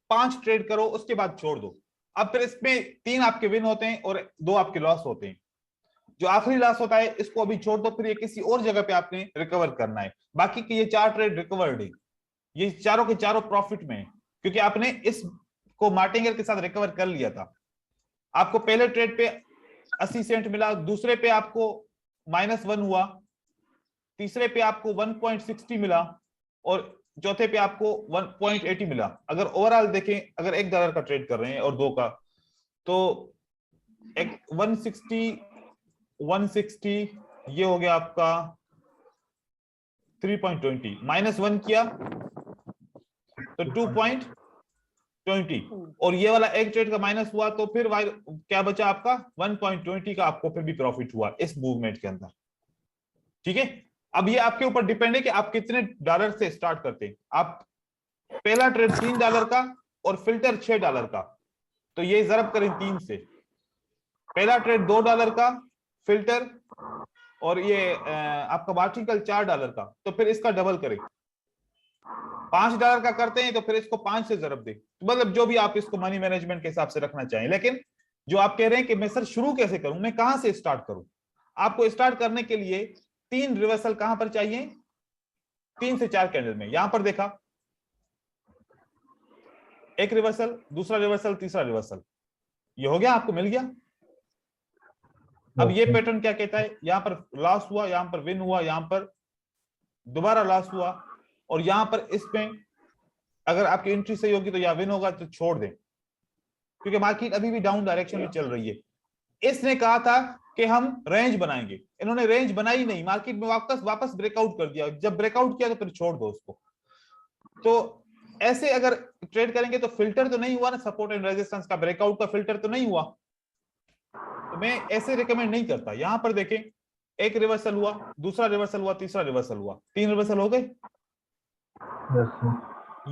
5 ट्रेड करो, उसके बाद छोड़ दो। अब फिर इसमें 3 आपके विन होते हैं और 2 आपके लॉस होते हैं। जो आखिरी लॉस होता है इसको अभी छोड़ दो, फिर ये किसी और जगह पे आपने रिकवर करना है। बाकी के ये 4 ट्रेड रिकवर्ड है, ये चारों के चारों प्रॉफिट में है, क्योंकि आपने इसको मार्टिंगल के साथ रिकवर कर लिया था। आपको पहले ट्रेड पे 80 सेंट मिला, दूसरे पे आपको -1 हुआ, तीसरे पे आपको 1.60 मिला और चौथे पे आपको 1.80 मिला। अगर ओवरऑल देखें, अगर $1 का ट्रेड कर रहे हैं और 2 का, तो एक 160 ये हो गया आपका 3.20, -1 किया तो 2.20, और ये वाला एक ट्रेड का माइनस हुआ तो फिर क्या बचा आपका 1.20 का, आपको फिर भी प्रॉफिट हुआ इस मूवमेंट के अंदर। ठीक है, अब ये आपके ऊपर डिपेंड है कि आप कितने डॉलर से स्टार्ट करते हैं। आप पहला ट्रेड $3 का और फिल्टर $6 का, तो ये जरब करें 3 से। पहला ट्रेड $2 का फिल्टर, और ये आपका मार्टिंगल $4 का, तो फिर इसका डबल करें। $5 का करते हैं तो फिर इसको 5 से जरब दें। मतलब जो भी आप इसको मनी मैनेजमेंट के हिसाब से रखना चाहें। लेकिन जो आप कह रहे हैं कि मैं सर शुरू कैसे करूं, मैं कहां से स्टार्ट करूं, आपको स्टार्ट करने के लिए 3 रिवर्सल कहां पर चाहिए, 3 से 4 कैंडल में। यहां पर देखा एक रिवर्सल, दूसरा रिवर्सल, तीसरा रिवर्सल, ये हो गया, आपको मिल गया। अब ये पैटर्न क्या कहता है, यहां पर लॉस हुआ, यहां पर विन हुआ, यहां पर दोबारा लॉस हुआ, और यहां पर इसमें अगर आपकी एंट्री सही होगी तो या विन होगा तो छोड़ दें, क्योंकि मार्केट अभी भी डाउन डायरेक्शन में चल रही है। इसने कहा था कि हम रेंज बनाएंगे, इन्होंने रेंज बनाई नहीं, मार्केट में वापस ब्रेकआउट कर दिया। जब ब्रेकआउट किया तो फिर छोड़ दो उसको। तो ऐसे अगर ट्रेड करेंगे तो फिल्टर तो नहीं हुआ ना, सपोर्ट एंड रेजिस्टेंस का ब्रेकआउट का फिल्टर तो नहीं हुआ, तो मैं ऐसे रिकमेंड नहीं करता। यहां पर देखें, एक रिवर्सल हुआ, दूसरा रिवर्सल हुआ, तीसरा रिवर्सल हुआ, 3 रिवर्सल हो गए।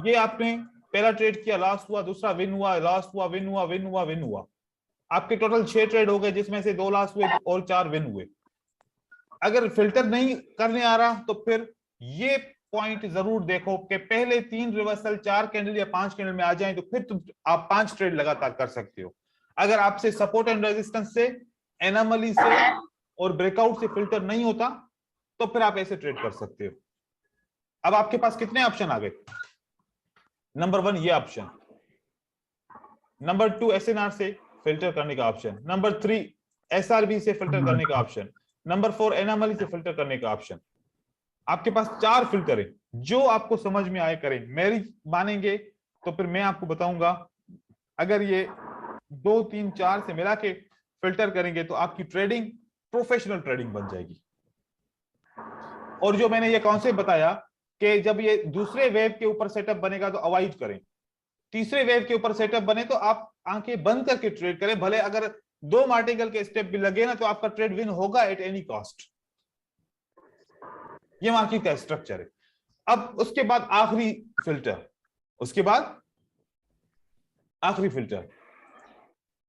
ये आपने पहला ट्रेड किया, लॉस हुआ, दूसरा विन हुआ, लॉस हुआ, विन हुआ, विन हुआ, विन हुआ, आपके टोटल 6 ट्रेड हो गए, जिसमें से 2 लॉस हुए और 4 विन हुए। अगर फिल्टर नहीं करने आ रहा तो फिर ये पॉइंट जरूर देखो कि पहले 3 रिवर्सल 4 कैंडल या 5 कैंडल में आ जाएं, तो फिर आप 5 ट्रेड लगातार कर सकते हो। अगर आपसे सपोर्ट एंड रेजिस्टेंस से, एनोमली से और ब्रेकआउट से फिल्टर नहीं होता तो फिर आप ऐसे ट्रेड कर सकते हो। अब आपके पास कितने ऑप्शन आ गए, नंबर 1 ये ऑप्शन, नंबर 2 एसएनआर से फिल्टर करने का ऑप्शन, नंबर 3 एसआरबी से फिल्टर करने का ऑप्शन, नंबर 4 एनोमली से फिल्टर करने का ऑप्शन। आपके पास 4 फिल्टर है, जो आपको समझ में आए करें। मेरी मानेंगे तो फिर मैं आपको बताऊंगा, अगर ये 2 3 4 से मिला के फिल्टर करेंगे तो आपकी ट्रेडिंग प्रोफेशनल ट्रेडिंग बन जाएगी। और जो मैंने ये कॉन्सेप्ट बताया कि जब ये दूसरे वेव के ऊपर सेटअप बनेगा तो अवॉइड करें, तीसरे वेव के ऊपर सेटअप बने तो आप आंखें बंद करके ट्रेड करें। भले अगर 2 मार्टिकल के स्टेप भी लगे ना तो आपका ट्रेड विन होगा एट एनी कॉस्ट। ये मार्केट का स्ट्रक्चर है। अब उसके बाद आखिरी फिल्टर, उसके बाद आखिरी फिल्टर,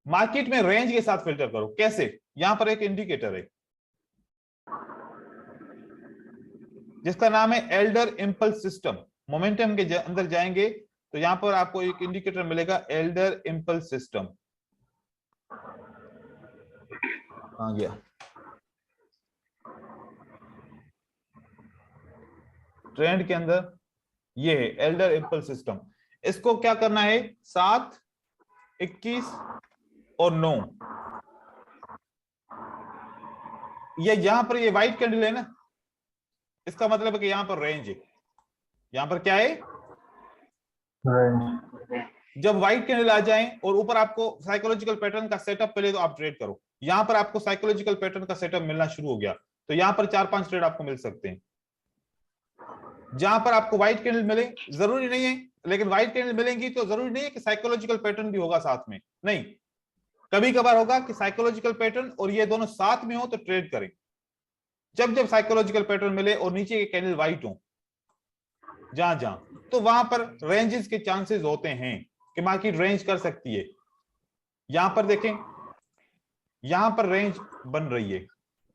मार्केट में रेंज के साथ फिल्टर करो। कैसे? यहां पर एक इंडिकेटर है जिसका नाम है एल्डर इंपल्स सिस्टम। मोमेंटम के अंदर जाएंगे तो यहां पर आपको एक इंडिकेटर मिलेगा, एल्डर इंपल्स सिस्टम। आ गया ट्रेंड के अंदर, ये है एल्डर इंपल्स सिस्टम। इसको क्या करना है? 7, 21 और 9। ये यहां पर ये व्हाइट कैंडल है ना, इसका मतलब है कि यहां पर रेंज है। यहां पर क्या है? रेंज। जब व्हाइट कैंडल आ जाए और ऊपर आपको साइकोलॉजिकल पैटर्न का सेटअप मिले तो आप ट्रेड करो। यहां पर आपको साइकोलॉजिकल पैटर्न का सेटअप मिलना शुरू हो गया तो यहां पर 4-5 ट्रेड आपको मिल सकते हैं। जहां पर आपको व्हाइट कैंडल मिले, जरूरी नहीं है, लेकिन व्हाइट कैंडल मिलेंगी तो जरूरी नहीं है कि साइकोलॉजिकल पैटर्न भी होगा साथ में, नहीं। कभी कभार होगा कि साइकोलॉजिकल पैटर्न और ये दोनों साथ में हो तो ट्रेड करें। जब जब साइकोलॉजिकल पैटर्न मिले और नीचे के कैंडल व्हाइट हो जहां जहां, तो वहां पर रेंजेस के चांसेस होते हैं कि मार्केट रेंज कर सकती है। यहां पर देखें, यहां पर रेंज बन रही है,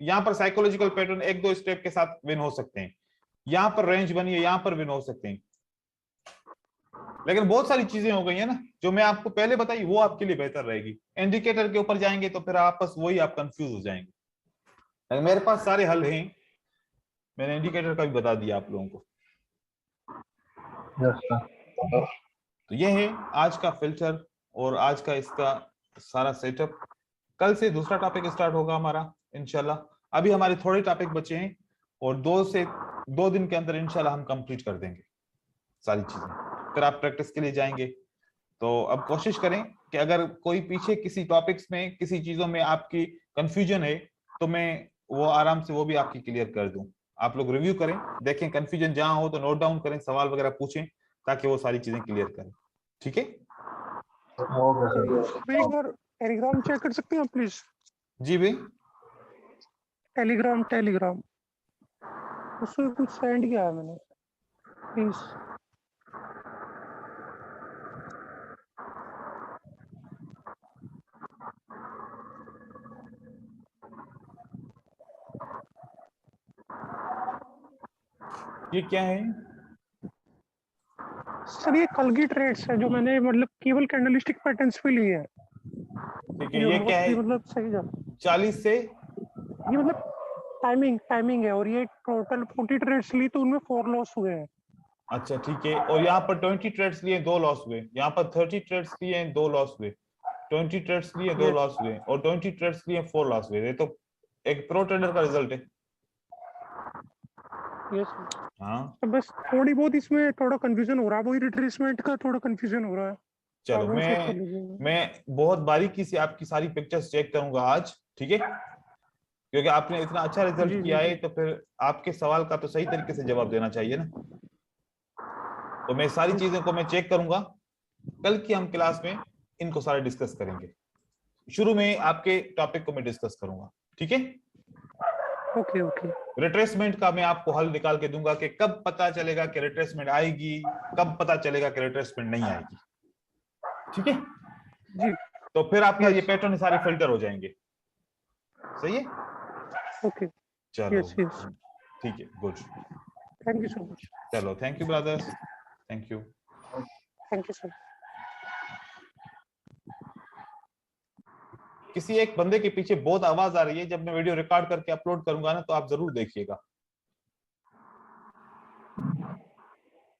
यहां पर साइकोलॉजिकल पैटर्न 1-2 स्टेप के साथ विन हो सकते हैं, यहां पर रेंज बनी है, यहां पर विन हो सकते हैं। लेकिन बहुत सारी चीजें हो गई है ना जो मैं आपको पहले बताई, वो आपके लिए बेहतर रहेगी। इंडिकेटर के ऊपर जाएंगे तो फिर आपस वही आप कंफ्यूज हो जाएंगे। लेकिन मेरे पास सारे हल हैं, मैंने इंडिकेटर का भी बता दिया आप लोगों को। Yes sir. तो ये है आज का फिल्टर और आज का इसका सारा सेटअप। कल से दूसरा टॉपिक स्टार्ट होगा हमारा इंशाल्लाह। अभी हमारे थोड़े टॉपिक बचे हैं और 2 दिन के अंदर इंशाल्लाह हम कंप्लीट कर देंगे सारी चीजें। फिर आप प्रैक्टिस के लिए जाएंगे। तो अब कोशिश करें कि अगर कोई पीछे किसी टॉपिक्स में, किसी चीजों में आपकी कंफ्यूजन है तो मैं वो आराम से वो भी आपकी क्लियर कर दूं। आप लोग रिव्यू करें, देखें, कंफ्यूजन जहां हो तो नोट डाउन करें, सवाल वगैरह पूछें ताकि वो सारी चीजें क्लियर करें। ठीक है? Okay sir. एक बार टेलीग्राम चेक कर सकते हैं आप प्लीज? जी भाई। टेलीग्राम उसमें कुछ सेंड किया है मैंने, प्लीज। ये क्या है? सर ये कल की ट्रेड्स है जो मैंने मतलब केवल कैंडलस्टिक पैटर्न्स पे लिए हैं। ठीक है, ये क्या है? मतलब सही जा 40 से ये मतलब टाइमिंग है और ये टोटल 40 ट्रेड्स ली तो उनमें 4 लॉस हुए हैं। अच्छा ठीक है। और यहाँ पर 20 ट्रेड्स लिए 2 लॉस हुए, यहाँ पर 30 ट्रेड्स लिए 2 लॉस हुए, 20 ट्रेड्स लिए 2 लॉस हुए और 20 ट्रेड्स लिए 4 लॉस हुए। ये तो एक प्रो ट्रेडर का रिजल्ट है। यस हाँ तो बस थोड़ी बहुत इसमें थोड़ा कंफ्यूजन हो रहा है, वही रिट्रेसमेंट का थोड़ा कंफ्यूजन हो रहा है। चलो, वो चेक कर लीजिए। मैं बहुत बारीकी से आपकी सारी पिक्चर्स चेक करूंगा आज, ठीक है? क्योंकि आपने इतना अच्छा रिजल्ट जी, किया जी, है तो फिर आपके सवाल का तो सही तरीके से जवाब देना चाहिए ना। तो मैं सारी चीजों को मैं चेक करूंगा। कल की हम क्लास में इनको सारे डिस्कस करेंगे। शुरू में आपके टॉपिक को मैं डिस्कस करूंगा, ठीक है? Okay okay. रिट्रेसमेंट का मैं आपको हल निकाल के दूंगा कि कब पता चलेगा कि रिट्रेसमेंट आएगी, कब पता चलेगा कि रिट्रेसमेंट नहीं आएगी, ठीक है? जी तो फिर आपका Yes. ये पैटर्न सारे फिल्टर हो जाएंगे। सही है? ओके। चलो यस यस। ठीक है, good. Thank you so much. चलो, thank you brothers, thank you. Thank you sir. किसी एक बंदे के पीछे बहुत आवाज आ रही है, जब मैं वीडियो रिकॉर्ड करके अपलोड करूंगा ना तो आप जरूर देखिएगा।